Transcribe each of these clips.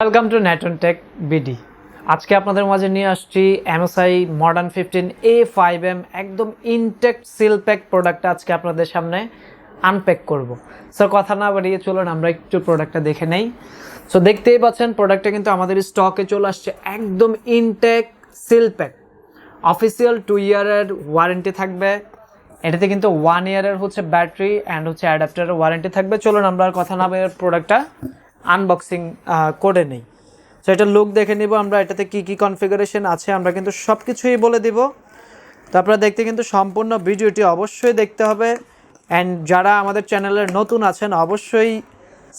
Welcome to ন্যাটন tech BD. আজকে আপনাদের মাঝে নিয়ে আসছি MSI মডার্ন 15 A5M একদম ইনটেক্ট সিল প্যাক প্রোডাক্টটা আজকে আপনাদের সামনে আনপ্যাক করব। সো কথা না বাড়িয়ে চলুন আমরা একটু প্রোডাক্টটা দেখে নেই। সো দেখতেই পাচ্ছেন প্রোডাক্টটা কিন্তু আমাদের স্টকে চলে আসছে একদম ইনটেক্ট সিল প্যাক। অফিসিয়াল 2 ইয়ারের ওয়ারেন্টি থাকবে, এটাতে কিন্তু 1 ইয়ারের হচ্ছে ব্যাটারি অ্যান্ড হচ্ছে অ্যাডাপ্টারের ওয়ারেন্টি থাকবে। চলুন আমরা আর কথা না বাড়িয়ে প্রোডাক্টটা আনবক্সিং করে নেই। সো এটা লুক দেখে নিব আমরা, এটাতে কি কি কনফিগারেশন আছে আমরা কিন্তু সব কিছুই বলে দিব। তো আপনারা দেখতে কিন্তু সম্পূর্ণ ভিডিওটি অবশ্যই দেখতে হবে, অ্যান্ড যারা আমাদের চ্যানেলের নতুন আছেন অবশ্যই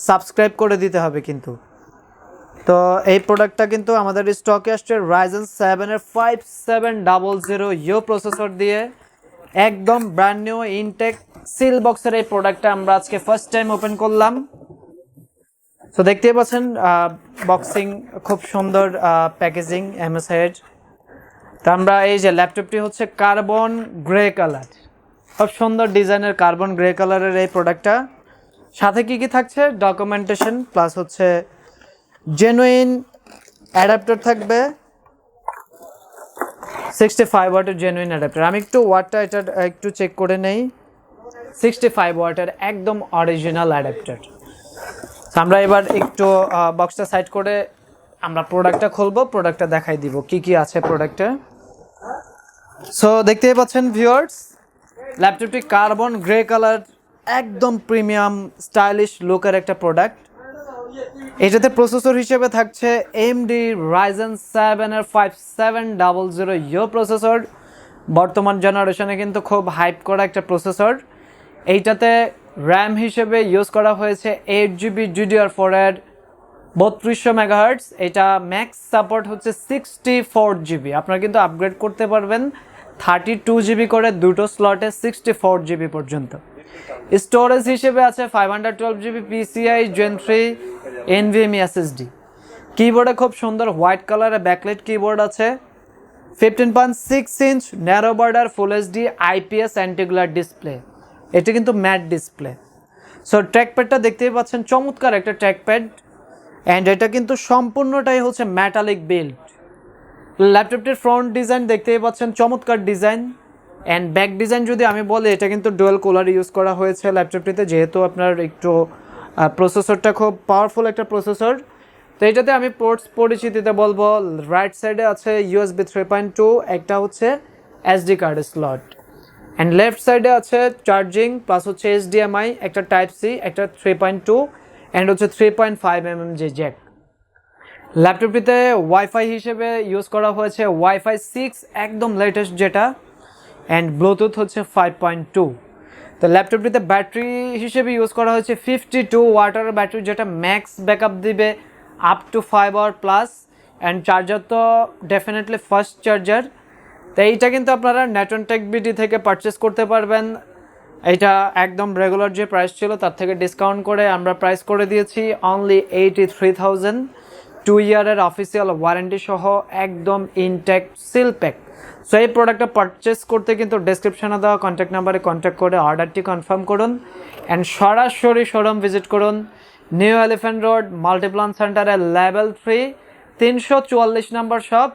সাবস্ক্রাইব করে দিতে হবে কিন্তু। তো এই প্রোডাক্টটা কিন্তু আমাদের স্টকে আসছে Ryzen 7 5700U প্রসেসর দিয়ে একদম ব্র্যান্ড নিউ ইনটেক সিল বক্সের এই প্রোডাক্টটা আমরা আজকে ফার্স্ট টাইম ওপেন করলাম। তো দেখতেই পাচ্ছেন বক্সিং খুব সুন্দর প্যাকেজিং MSI এর। তো আমরা এই যে ল্যাপটপটি হচ্ছে কার্বন গ্রে কালার, খুব সুন্দর ডিজাইনের কার্বন গ্রে কালারের এই প্রোডাক্টটা। সাথে কি কি থাকছে ডকুমেন্টেশন প্লাস হচ্ছে জেনুইন অ্যাডাপ্টার থাকবে, 65 ওয়াটের জেনুইন অ্যাডাপ্টার। আমি একটু ওয়াটটা এটা একটু চেক করে নেই, 65 ওয়াটের একদম অরিজিনাল অ্যাডাপ্টার। আমরা এবার একটু বক্সটা সাইড করে আমরা প্রোডাক্টটা খুলবো, প্রোডাক্টটা দেখাই দিব কি কি আছে প্রোডাক্টে। সো দেখতেই পাচ্ছেন ভিউয়ার্স, ল্যাপটপটি কার্বন গ্রে কালার একদম প্রিমিয়াম স্টাইলিশ লুকের একটা প্রোডাক্ট। এটাতে প্রসেসর হিসেবে থাকছে AMD Ryzen 7 5700U প্রসেসর, বর্তমান জেনারেশনে কিন্তু খুব হাইপ করা একটা প্রসেসর। এইটাতে র্যাম হিসেবে ইউজ করা হয়েছে 8GB DDR4 এর 3200 MHz। এটা ম্যাক্স সাপোর্ট হচ্ছে 64GB। আপনারা কিন্তু আপগ্রেড করতে পারবেন 32GB করে দুটো স্লটে 64GB পর্যন্ত। স্টোরেজ হিসেবে আছে 512GB PCIe Gen 3 NVMe SSD। কিবোর্ডে খুব সুন্দর হোয়াইট কালারের ব্যাকলাইট কিবোর্ড আছে, 15.6 ইঞ্চ ন্যারো বর্ডার ফুল HD IPS অ্যান্টি-গ্লেয়ার ডিসপ্লে। এটা কিন্তু ম্যাট ডিসপ্লে। সো ট্র্যাকপ্যাডটা দেখতেই পাচ্ছেন চমৎকার একটা ট্র্যাকপ্যাড, অ্যান্ড এটা কিন্তু সম্পূর্ণটাই হচ্ছে ম্যাটালিক বিল্ড। ল্যাপটপটির ফ্রন্ট ডিজাইন দেখতেই পাচ্ছেন চমৎকার ডিজাইন, অ্যান্ড ব্যাক ডিজাইন যদি আমি বলি এটা কিন্তু ডুয়াল কুলার ইউজ করা হয়েছে ল্যাপটপটিতে, যেহেতু আপনার একটু প্রসেসরটা খুব পাওয়ারফুল একটা প্রসেসর। তো এটাতে আমি পোর্টস পরিচিতিতে বলবো, রাইট সাইডে আছে USB 3.2, একটা হচ্ছে SD কার্ডের স্লট, অ্যান্ড লেফট সাইডে আছে চার্জিং প্লাস হচ্ছে HDMI, একটা টাইপ সি, একটা 3.2 অ্যান্ড হচ্ছে 3.5mm যে জ্যাক। ল্যাপটপটিতে ওয়াইফাই হিসেবে ইউজ করা হয়েছে Wi-Fi 6 একদম লেটেস্ট যেটা, অ্যান্ড ব্লুটুথ হচ্ছে 5.2। তো ল্যাপটপটিতে ব্যাটারি হিসেবে ইউজ করা হয়েছে 52 ওয়াটের ব্যাটারি, যেটা ম্যাক্স ব্যাকআপ দিবে up to 5 hour plus, and charger তো ডেফিনেটলি ফাস্ট চার্জার। তো এইটা কিন্তু আপনারা ন্যাটন টেক বিডি থেকে পারচেস করতে পারবেন। এইটা একদম রেগুলার যে প্রাইস ছিল তার থেকে ডিসকাউন্ট করে আমরা প্রাইস করে দিয়েছি অনলি 83,000, 2 ইয়ারের অফিসিয়াল ওয়ারেন্টি সহ একদম ইনটেক্ট সিল প্যাক। সো এই প্রোডাক্টটা পারচেস করতে কিন্তু ডেসক্রিপশনে দেওয়া কন্ট্যাক্ট নাম্বারে কন্ট্যাক্ট করে অর্ডারটি কনফার্ম করুন, অ্যান্ড সরাসরি শোরুম ভিজিট করুন, নিউ এলিফ্যান্ট রোড মাল্টিপ্লান সেন্টারে লেভেল 3 344 নম্বর শপ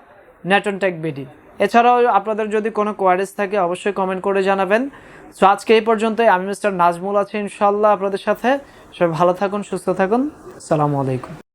ন্যাটন টেক বিডি। এছাড়াও আপনাদের যদি কোনো কোয়ারিজ থাকে অবশ্যই কমেন্ট করে জানাবেন। সো আজকে এই পর্যন্তই। আমি মিস্টার নাজমুল আছি ইনশাল্লাহ আপনাদের সাথে। সবাই ভালো থাকুন, সুস্থ থাকুন। আসসালামু আলাইকুম।